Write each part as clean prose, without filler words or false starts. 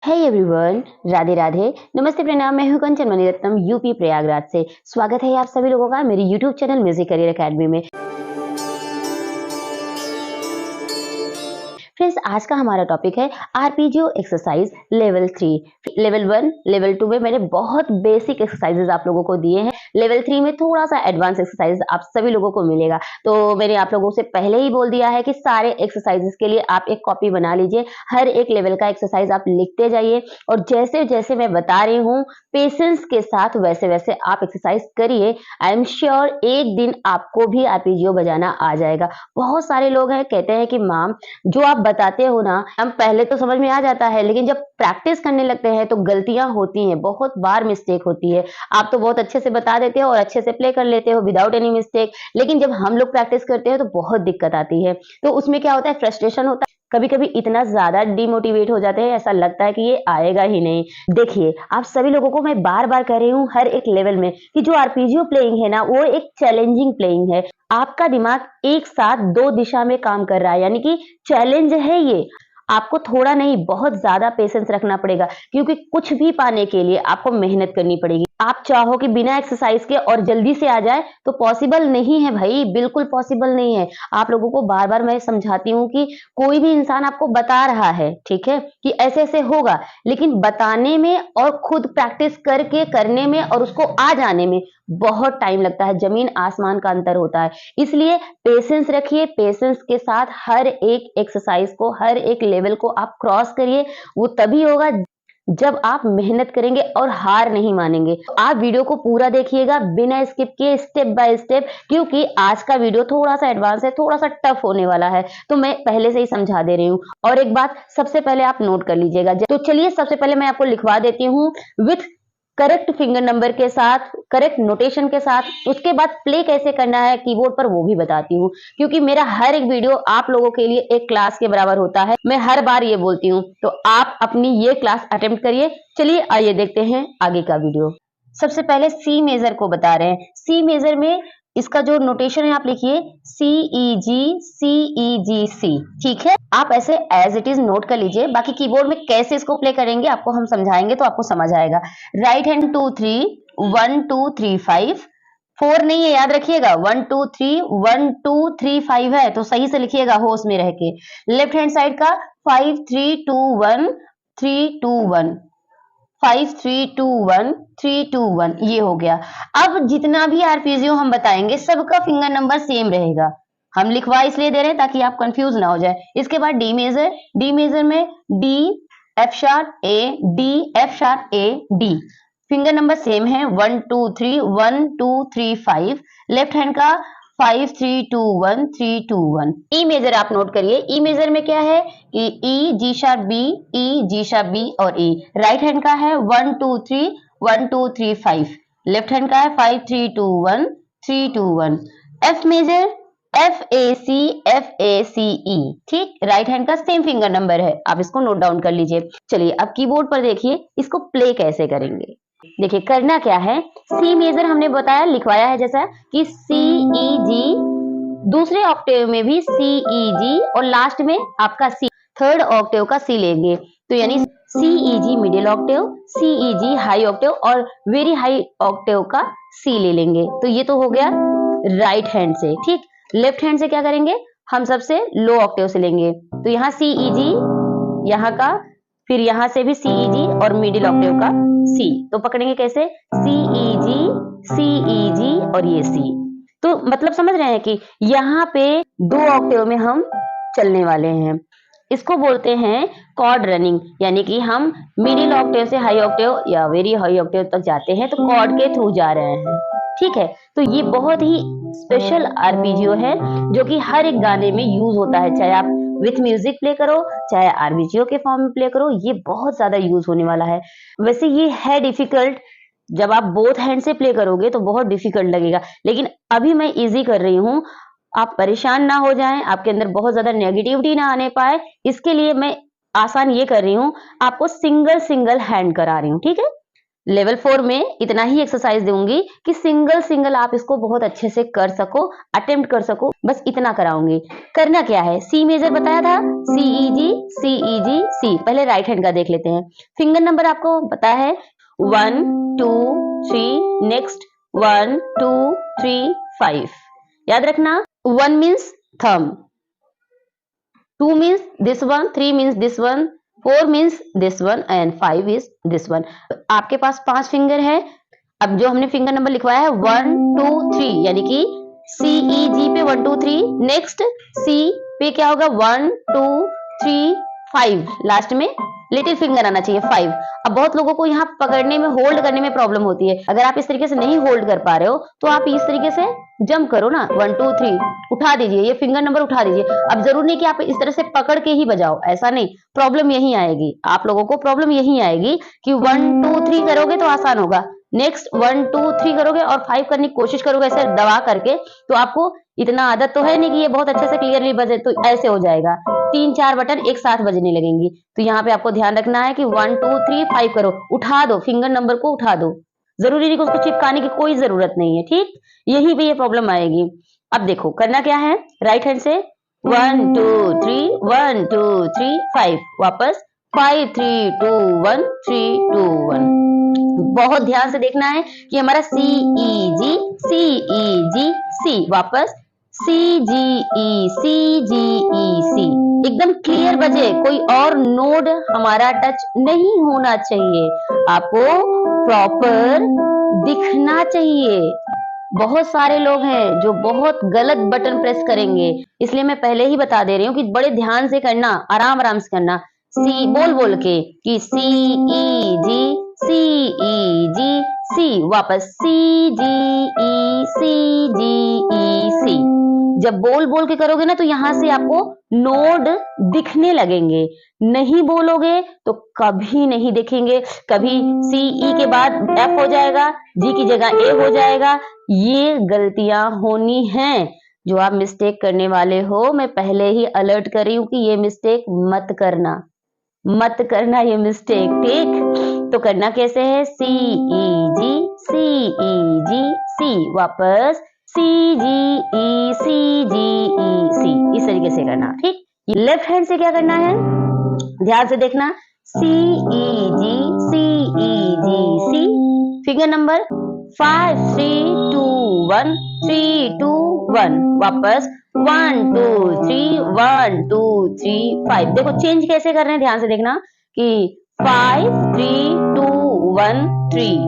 Hey everyone, Radhe Radhe, नमस्ते, प्रणाम। मैं हूं कंचन मणिरत्नम, यूपी प्रयागराज से। स्वागत है आप सभी लोगों का मेरे YouTube channel music career academy में। फ्रेंड्स, आज का हमारा टॉपिक है आरपीजीओ एक्सरसाइज लेवल 3। लेवल 1, लेवल 2 में मैंने बहुत बेसिक एक्सरसाइजेज आप लोगों को दिए हैं। लेवल 3 में थोड़ा सा एडवांस एक्सरसाइज आप सभी लोगों को मिलेगा। तो मैंने आप लोगों से पहले ही बोल दिया है कि सारे एक्सरसाइजेज के लिए आप एक कॉपी बना लीजिए। हर एक लेवल का एक्सरसाइज आप लिखते जाइए और जैसे जैसे मैं बता रही हूँ पेशेंस के साथ वैसे वैसे आप एक्सरसाइज करिए। आई एम श्योर एक दिन आपको भी आरपीजीओ बजाना आ जाएगा। बहुत सारे लोग हैं कहते हैं कि मैम जो आप बताते हो ना, हम पहले तो समझ में आ जाता है, लेकिन जब प्रैक्टिस करने लगते हैं तो गलतियां होती हैं, बहुत बार मिस्टेक होती है। आप तो बहुत अच्छे से बता देते हो और अच्छे से प्ले कर लेते हो विदाउट एनी मिस्टेक, लेकिन जब हम लोग प्रैक्टिस करते हैं तो बहुत दिक्कत आती है। तो उसमें क्या होता है, फ्रस्ट्रेशन होता है, कभी कभी इतना ज्यादा डिमोटिवेट हो जाते हैं, ऐसा लगता है कि ये आएगा ही नहीं। देखिए, आप सभी लोगों को मैं बार बार कह रही हूँ हर एक लेवल में कि जो आरपीजीओ प्लेइंग है ना, वो एक चैलेंजिंग प्लेइंग है। आपका दिमाग एक साथ दो दिशा में काम कर रहा है, यानी कि चैलेंज है ये। आपको थोड़ा नहीं बहुत ज्यादा पेशेंस रखना पड़ेगा, क्योंकि कुछ भी पाने के लिए आपको मेहनत करनी पड़ेगी। आप चाहो कि बिना एक्सरसाइज के और जल्दी से आ जाए तो पॉसिबल नहीं है भाई, बिल्कुल पॉसिबल नहीं है। आप लोगों को बार बार मैं समझाती हूँ कि कोई भी इंसान आपको बता रहा है, ठीक है, कि ऐसे ऐसे होगा, लेकिन बताने में और खुद प्रैक्टिस करके करने में और उसको आ जाने में बहुत टाइम लगता है। जमीन आसमान का अंतर होता है। इसलिए पेशेंस रखिए, पेशेंस के साथ हर एक एक्सरसाइज को, हर एक लेवल को आप क्रॉस करिए। वो तभी होगा जब आप मेहनत करेंगे और हार नहीं मानेंगे। आप वीडियो को पूरा देखिएगा बिना स्किप किए, स्टेप बाय स्टेप, क्योंकि आज का वीडियो थोड़ा सा एडवांस है, थोड़ा सा टफ होने वाला है, तो मैं पहले से ही समझा दे रही हूँ। और एक बात सबसे पहले आप नोट कर लीजिएगा। तो चलिए सबसे पहले मैं आपको लिखवा देती हूँ विथ करेक्ट फिंगर नंबर के साथ, करेक्ट नोटेशन के साथ। उसके बाद प्ले कैसे करना है कीबोर्ड पर वो भी बताती हूँ, क्योंकि मेरा हर एक वीडियो आप लोगों के लिए एक क्लास के बराबर होता है। मैं हर बार ये बोलती हूँ, तो आप अपनी ये क्लास अटेम्प्ट करिए। चलिए आइए देखते हैं आगे का वीडियो। सबसे पहले सी मेजर को बता रहे हैं। सी मेजर में इसका जो नोटेशन है आप लिखिए CEG ठीक है। आप ऐसे एज इट इज नोट कर लीजिए, बाकी कीबोर्ड में कैसे इसको प्ले करेंगे आपको हम समझाएंगे तो आपको समझ आएगा। राइट हैंड 2 3 1 2 3 5, 4 नहीं है, याद रखिएगा। 1 2 3 1 2 3 5 है, तो सही से लिखिएगा होश में रह के। लेफ्ट हैंड साइड का 5 3 2 1 3 2 1, 5 3 2 1 3 2 1, ये हो गया। अब जितना भी आरपीजीओ हम बताएंगे सबका फिंगर नंबर सेम रहेगा। हम लिखवा इसलिए दे रहे हैं ताकि आप कंफ्यूज ना हो जाए। इसके बाद डी मेजर। डी मेजर में D F sharp A, D F sharp A, D. Finger number same है, 1 2 3 1 2 3 5। लेफ्ट हैंड का 5 3 2 1 3 2 1। ई मेजर आप नोट करिए। ई मेजर में क्या है कि ई G sharp B, E G sharp B और ई। राइट हैंड का है 1 2 3 1 2 3 5। लेफ्ट हैंड का है 5 3 2 1 3 2 1। एफ मेजर FAC ठीक। राइट हैंड का सेम फिंगर नंबर है, आप इसको नोट डाउन कर लीजिए। चलिए अब कीबोर्ड पर देखिए इसको प्ले कैसे करेंगे। देखिए करना क्या है, सी मेजर हमने बताया, लिखवाया है जैसा कि CEG, दूसरे ऑक्टेव में भी CEG और लास्ट में आपका C, थर्ड ऑक्टेव का C लेंगे, तो यानी CEG middle Octave, CEG high Octave और वेरी हाई ऑक्टेव का C ले लेंगे। तो ये तो हो गया राइट हैंड से, ठीक। लेफ्ट हैंड से क्या करेंगे, हम सबसे लो ऑक्टेव से लेंगे, तो यहाँ CEG यहाँ का, फिर यहाँ से भी CEG और मिडिल ऑक्टेव का C। तो पकड़ेंगे कैसे, CEG CEG और ये C। तो मतलब समझ रहे हैं कि यहाँ पे दो ऑक्टेव में हम चलने वाले हैं। इसको बोलते हैं कॉर्ड रनिंग, यानी कि हम मिडिल ऑक्टेव से हाई ऑक्टेव या वेरी हाई ऑक्टेव तक जाते हैं, तो कॉर्ड के थ्रू जा रहे हैं, ठीक है। तो ये बहुत ही स्पेशल आरपीजीओ है जो कि हर एक गाने में यूज होता है, चाहे आप विथ म्यूजिक प्ले करो चाहे आरपीजीओ के फॉर्म में प्ले करो, ये बहुत ज्यादा यूज होने वाला है। वैसे ये है डिफिकल्ट, जब आप बोथ हैंड से प्ले करोगे तो बहुत डिफिकल्ट लगेगा, लेकिन अभी मैं इजी कर रही हूँ, आप परेशान ना हो जाएं, आपके अंदर बहुत ज्यादा नेगेटिविटी ना आने पाए, इसके लिए मैं आसान ये कर रही हूँ, आपको सिंगल सिंगल हैंड करा रही हूँ, ठीक है। लेवल 4 में इतना ही एक्सरसाइज दूंगी कि सिंगल सिंगल आप इसको बहुत अच्छे से कर सको, अटेम्प्ट कर सको, बस इतना कराऊंगी। करना क्या है, सी मेजर बताया था, सी ई जी सी ई जी सी। पहले राइट हैंड का देख लेते हैं। फिंगर नंबर आपको पता है 1 2 3, नेक्स्ट 1 2 3 5। याद रखना 1 means thumb, 2 means this one, 3 means this one, 4 means this one and 5 is this one। आपके पास 5 फिंगर है। अब जो हमने फिंगर नंबर लिखवाया है 1 2 3, यानी कि सी ई जी पे 1 2 3, नेक्स्ट सी पे क्या होगा 1 2 3 5, लास्ट में लिटिल फिंगर आना चाहिए 5। अब बहुत लोगों को यहाँ पकड़ने में, होल्ड करने में प्रॉब्लम होती है। अगर आप इस तरीके से नहीं होल्ड कर पा रहे हो तो आप इस तरीके से जंप करो ना, 1 2 3 उठा दीजिए, ये फिंगर नंबर उठा दीजिए। अब जरूर नहीं कि आप इस तरह से पकड़ के ही बजाओ, ऐसा नहीं। प्रॉब्लम यही आएगी, आप लोगों को प्रॉब्लम यही आएगी कि 1 2 3 करोगे तो आसान होगा, नेक्स्ट 1 2 3 करोगे और 5 करने की कोशिश करोगे ऐसे दबा करके, तो आपको इतना आदत तो है नहीं कि ये बहुत अच्छे से क्लियरली बजे, तो ऐसे हो जाएगा। 3 4 बटन एक साथ बजने लगेंगी। तो यहाँ पे आपको ध्यान रखना है कि 1 2 3 5 करो, उठा दो, फिंगर नंबर को उठा दो। जरूरी नहीं कि उसको चिपकाने की कोई जरूरत नहीं है, ठीक। यही पे ये प्रॉब्लम आएगी। अब देखो करना क्या है, राइट हैंड से 1 2 3 1 2 3 5, वापस 5 3 2 1 3 2 1। बहुत ध्यान से देखना है कि हमारा सी ई जी सी, वापस सी जी ई सी, एकदम क्लियर बजे, कोई और नोड हमारा टच नहीं होना चाहिए, आपको प्रॉपर दिखना चाहिए। बहुत सारे लोग हैं जो बहुत गलत बटन प्रेस करेंगे, इसलिए मैं पहले ही बता दे रही हूँ कि बड़े ध्यान से करना, आराम आराम से करना, सी बोल बोल के कि सी ई जी सी, वापस सी जी ई सी। जब बोल बोल के करोगे ना तो यहां से आपको नोड दिखने लगेंगे, नहीं बोलोगे तो कभी नहीं दिखेंगे। कभी सी ई के बाद एफ हो जाएगा, जी की जगह ए हो जाएगा। ये गलतियां होनी हैं जो आप मिस्टेक करने वाले हो। मैं पहले ही अलर्ट कर रही हूं कि ये मिस्टेक मत करना, मत करना ये मिस्टेक, ठीक। तो करना कैसे है, सी ई जी सी, वापस सी जी ई सी, इस तरीके से करना, ठीक। लेफ्ट हैंड से क्या करना है, ध्यान से देखना, सी ई जी सी, फिंगर नंबर 5 3 2 1 3 2 1, वापस 1 2 3 1 2 3 5। देखो चेंज कैसे कर रहे हैं, ध्यान से देखना कि 5 3 2 1 3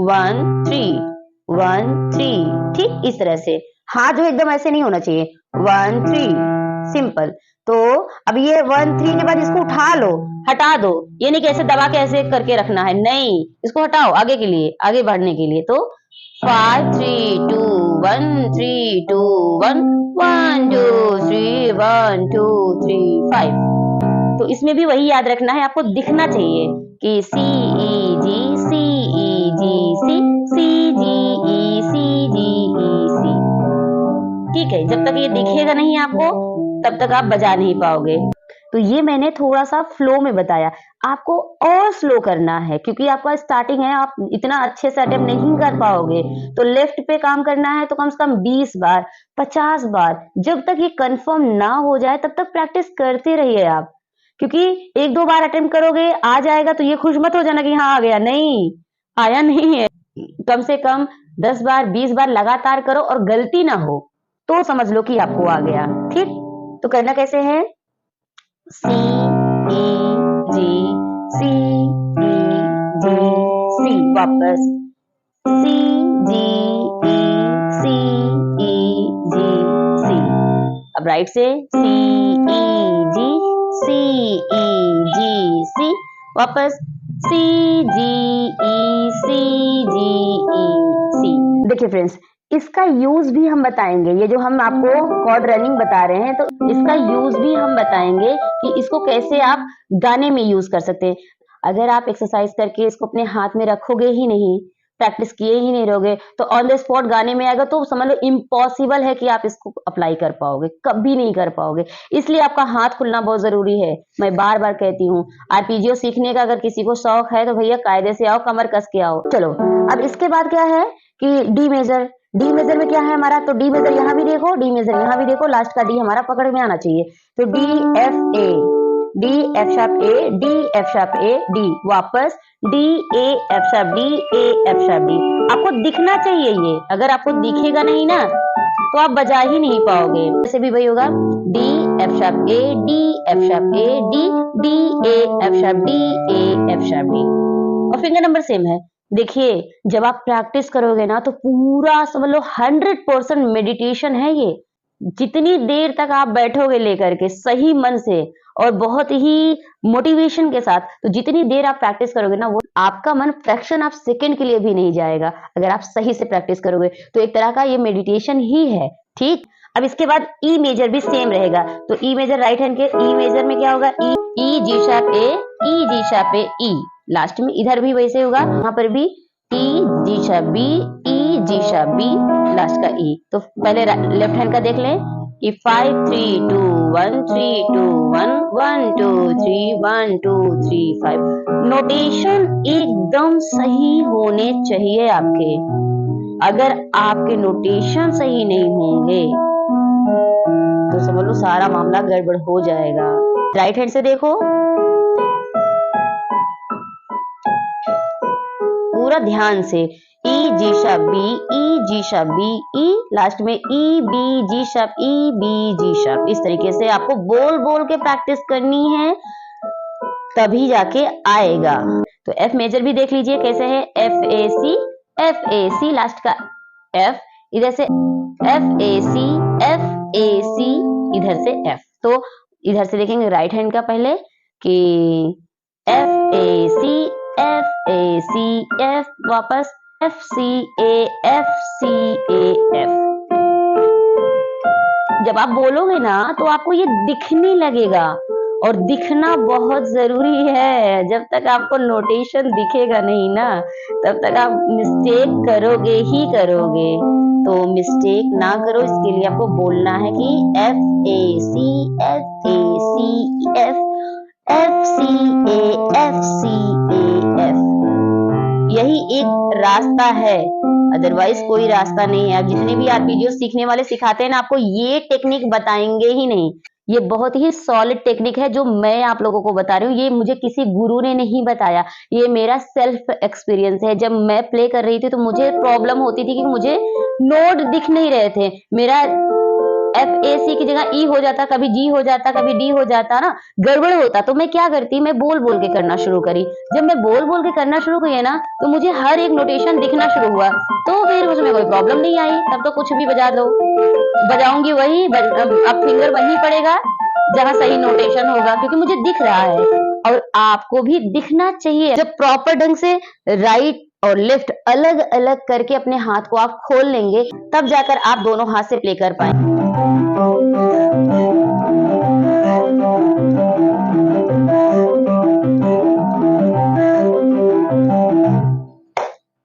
1 3 1 3, ठीक। इस तरह से हाथ जो एकदम ऐसे नहीं होना चाहिए, 1 3 सिंपल। तो अब ये 1 3 के बाद इसको उठा लो, हटा दो, ये नहीं कैसे दबा के ऐसे करके रखना है, नहीं, इसको हटाओ आगे के लिए, आगे बढ़ने के लिए। तो 5 3 2 1 3 2 1 1 2 3 1 2 3 5। तो इसमें भी वही याद रखना है, आपको दिखना चाहिए कि सी ई जी सी जी ई सी, ठीक है। जब तक ये दिखेगा नहीं आपको तब तक आप बजा नहीं पाओगे। तो ये मैंने थोड़ा सा फ्लो में बताया, आपको और स्लो करना है क्योंकि आपका स्टार्टिंग है, आप इतना अच्छे से अटेम्प्ट नहीं कर पाओगे। तो लेफ्ट पे काम करना है तो कम से कम 20 बार 50 बार, जब तक ये कंफर्म ना हो जाए तब तक प्रैक्टिस करते रहिए आप। क्योंकि 1-2 बार अटेम्प्ट करोगे, आ जाएगा तो ये खुश मत हो जाना कि हाँ आ गया, नहीं आया नहीं है। कम से कम 10 बार 20 बार लगातार करो और गलती ना हो तो समझ लो कि आपको आ गया, ठीक। तो करना कैसे है, सी ई जी सी, वापस सी जी ई जी। अब राइट से सी ई जी सी, वापस सी जी ई सी। देखिए फ्रेंड्स, इसका यूज भी हम बताएंगे, ये जो हम आपको कॉर्ड रनिंग बता रहे हैं तो इसका यूज भी हम बताएंगे कि इसको कैसे आप गाने में यूज कर सकते हैं। अगर आप एक्सरसाइज करके इसको अपने हाथ में रखोगे ही नहीं प्रैक्टिस किए ही नहीं रहोगे तो ऑन द स्पॉट गाने में आएगा तो समझ लो इम्पॉसिबल है कि आप इसको अप्लाई कर पाओगे, कभी नहीं कर पाओगे। इसलिए आपका हाथ खुलना बहुत जरूरी है। मैं बार बार कहती हूँ, आरपीजीओ सीखने का अगर किसी को शौक है तो भैया कायदे से आओ, कमर कस के आओ। चलो अब इसके बाद क्या है कि डी मेजर। डी मेजर में क्या है हमारा, तो डी मेजर यहाँ भी देखो, डी मेजर यहाँ भी देखो, लास्ट का डी हमारा पकड़ में आना चाहिए। तो D F A, D F sharp A, D F sharp A, D, वापस D A F sharp D, A F sharp D. आपको दिखना चाहिए ये, अगर आपको दिखेगा नहीं ना तो आप बजा ही नहीं पाओगे। जैसे भी वही होगा, D F sharp A, D F sharp A, D A F sharp D, A F sharp D. और फिंगर नंबर सेम है। देखिए जब आप प्रैक्टिस करोगे ना तो पूरा समझ लो 100% मेडिटेशन है ये। जितनी देर तक आप बैठोगे लेकर के सही मन से और बहुत ही मोटिवेशन के साथ, तो जितनी देर आप प्रैक्टिस करोगे ना वो आपका मन फ्रैक्शन ऑफ सेकंड के लिए भी नहीं जाएगा। अगर आप सही से प्रैक्टिस करोगे तो एक तरह का ये मेडिटेशन ही है। ठीक, अब इसके बाद ई मेजर भी सेम रहेगा। तो ई मेजर राइट हैंड के ई मेजर में क्या होगा, E G sharp A, E G sharp A, E. Last में इधर भी वैसे होगा, यहाँ पर भी E G sharp B, E G sharp B, last का ई। तो पहले लेफ्ट हैंड का देख लें कि 5 3 2 1 3 2 1 1 2 3 1 2 3 5। नोटेशन एकदम सही होने चाहिए आपके। अगर आपके नोटेशन सही नहीं होंगे तो समझ लो सारा मामला गड़बड़ हो जाएगा। राइट हैंड से देखो, पूरा ध्यान से, E G sharp B, E G sharp B, E, last में E B G sharp, E B G sharp. इस तरीके से आपको बोल बोल के प्रैक्टिस करनी है, तभी जाके आएगा। तो एफ मेजर भी देख लीजिए कैसे है, एफ ए सी, लास्ट का एफ, इधर से एफ ए सी, इधर से एफ। तो इधर से देखेंगे राइट हैंड का पहले कि एफ ए सी, एफ, वापस एफ सी ए, एफ। जब आप बोलोगे ना तो आपको ये दिखने लगेगा, और दिखना बहुत जरूरी है। जब तक आपको नोटेशन दिखेगा नहीं ना तब तक आप मिस्टेक करोगे ही करोगे। तो मिस्टेक ना करो, इसके लिए आपको बोलना है कि F A C, F A C, F, F C A, F C A, F. यही एक रास्ता है, अदरवाइज कोई रास्ता नहीं है। अब जितने भी आरपीजीओ सीखने वाले सिखाते हैं ना, आपको ये टेक्निक बताएंगे ही नहीं। ये बहुत ही सॉलिड टेक्निक है जो मैं आप लोगों को बता रही हूँ। ये मुझे किसी गुरु ने नहीं बताया, ये मेरा सेल्फ एक्सपीरियंस है। जब मैं प्ले कर रही थी तो मुझे प्रॉब्लम होती थी कि मुझे नोट दिख नहीं रहे थे। मेरा एफ ए सी की जगह ई हो जाता, कभी जी हो जाता, कभी डी हो जाता ना, गड़बड़ होता। तो मैं क्या करती, मैं बोल बोल के करना शुरू करी। जब मैं बोल बोल के करना शुरू की ना तो मुझे हर एक नोटेशन दिखना शुरू हुआ, तो फिर उसमें कोई प्रॉब्लम नहीं आई। तब तो कुछ भी बजा दो, बजाऊंगी वही, अब फिंगर वही पड़ेगा जहां सही नोटेशन होगा, क्योंकि मुझे दिख रहा है और आपको भी दिखना चाहिए। जब प्रॉपर ढंग से राइट और लेफ्ट अलग अलग करके अपने हाथ को आप खोल लेंगे, तब जाकर आप दोनों हाथ से प्ले कर पाएंगे।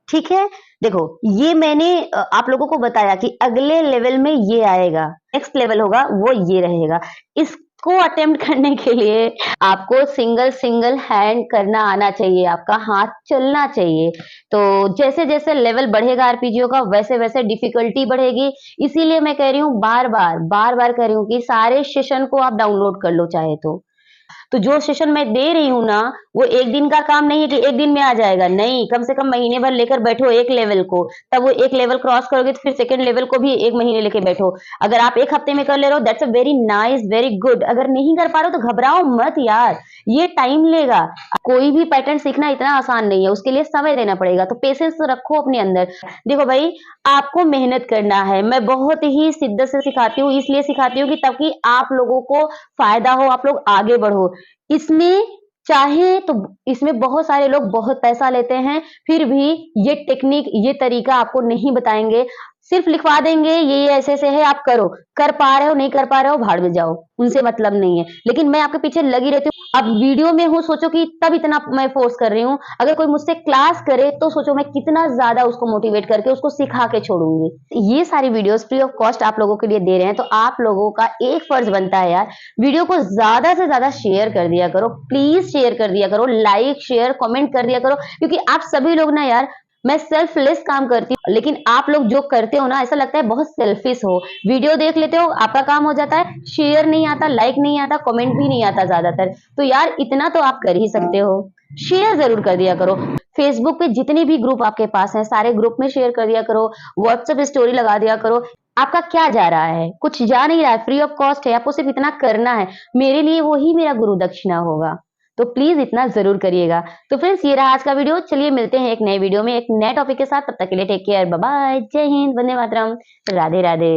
ठीक है, देखो ये मैंने आप लोगों को बताया कि अगले लेवल में ये आएगा, नेक्स्ट लेवल होगा वो ये रहेगा। इसको अटेम्प्ट करने के लिए आपको सिंगल हैंड करना आना चाहिए, आपका हाथ चलना चाहिए। तो जैसे जैसे लेवल बढ़ेगा आरपीजीओ का, वैसे वैसे डिफिकल्टी बढ़ेगी। इसीलिए मैं कह रही हूँ, बार बार कह रही हूँ कि सारे सेशन को आप डाउनलोड कर लो चाहे तो जो सेशन मैं दे रही हूँ ना, वो एक दिन का काम नहीं है कि एक दिन में आ जाएगा, नहीं। कम से कम महीने भर लेकर बैठो एक लेवल को, तब वो एक लेवल क्रॉस करोगे तो फिर सेकंड लेवल को भी एक महीने लेके बैठो। अगर आप एक हफ्ते में कर ले रहे हो, that's a very nice, very good. अगर नहीं कर पा रहे हो तो घबराओ मत यार, ये टाइम लेगा। कोई भी पैटर्न सीखना इतना आसान नहीं है, उसके लिए समय देना पड़ेगा। तो पेशेंस रखो अपने अंदर। देखो भाई, आपको मेहनत करना है। मैं बहुत ही शिद्दत से सिखाती हूँ, इसलिए सिखाती हूँ कि ताकि आप लोगों को फायदा हो, आप लोग आगे बढ़ो। इसमें चाहे तो इसमें बहुत सारे लोग बहुत पैसा लेते हैं, फिर भी ये टेक्निक, ये तरीका आपको नहीं बताएंगे। सिर्फ लिखवा देंगे ये ऐसे-ऐसे है आप करो, कर पा रहे हो नहीं कर पा रहे हो भाड़ में जाओ, उनसे मतलब नहीं है। लेकिन मैं आपके पीछे लगी रहती हूँ, अब वीडियो में हूँ सोचो कि तब इतना मैं फ़ोर्स कर रही हूँ, अगर कोई मुझसे क्लास करे तो सोचो मैं कितना ज़्यादा उसको मोटिवेट करके उसको सिखा के छोड़ूँगी। ये सारी वीडियोज़ फ्री ऑफ कॉस्ट आप लोगों के लिए दे रहे हैं, तो आप लोगों का एक फ़र्ज़ बनता है यार, वीडियो को ज़्यादा से ज़्यादा शेयर कर दिया करो, प्लीज़ शेयर कर दिया करो, लाइक, शेयर, कमेंट कर दिया करो, क्योंकि आप सभी लोग ना यार मैं सेल्फलेस काम करती हूँ, लेकिन आप लोग जो करते हो ना ऐसा लगता है बहुत सेल्फिश हो। वीडियो देख लेते हो, आपका काम हो जाता है, शेयर नहीं आता, लाइक नहीं आता, कमेंट भी नहीं आता ज़्यादातर। तो यार इतना तो आप कर ही सकते हो। शेयर ज़रूर कर दिया करो। फेसबुक पे जितने भी ग्रुप आपके पास हैं, सारे ग्रुप में शेयर कर दिया करो, व्हाट्सएप स्टोरी लगा दिया करो। आपका क्या जा रहा है? कुछ जा नहीं रहा है, फ्री ऑफ कॉस्ट है, आपको सिर्फ इतना करना है। मेरे लिए वो ही मेरा गुरु दक्षिणा होगा। तो प्लीज़ इतना ज़रूर करिएगा। तो फ्रेंड्स ये रहा आज का वीडियो। चलिए मिलते हैं एक नए वीडियो में एक नए टॉपिक के साथ। तब तक के लिए टेक केयर, बाय बाय, जय हिंद, वंदे मातरम, राधे राधे।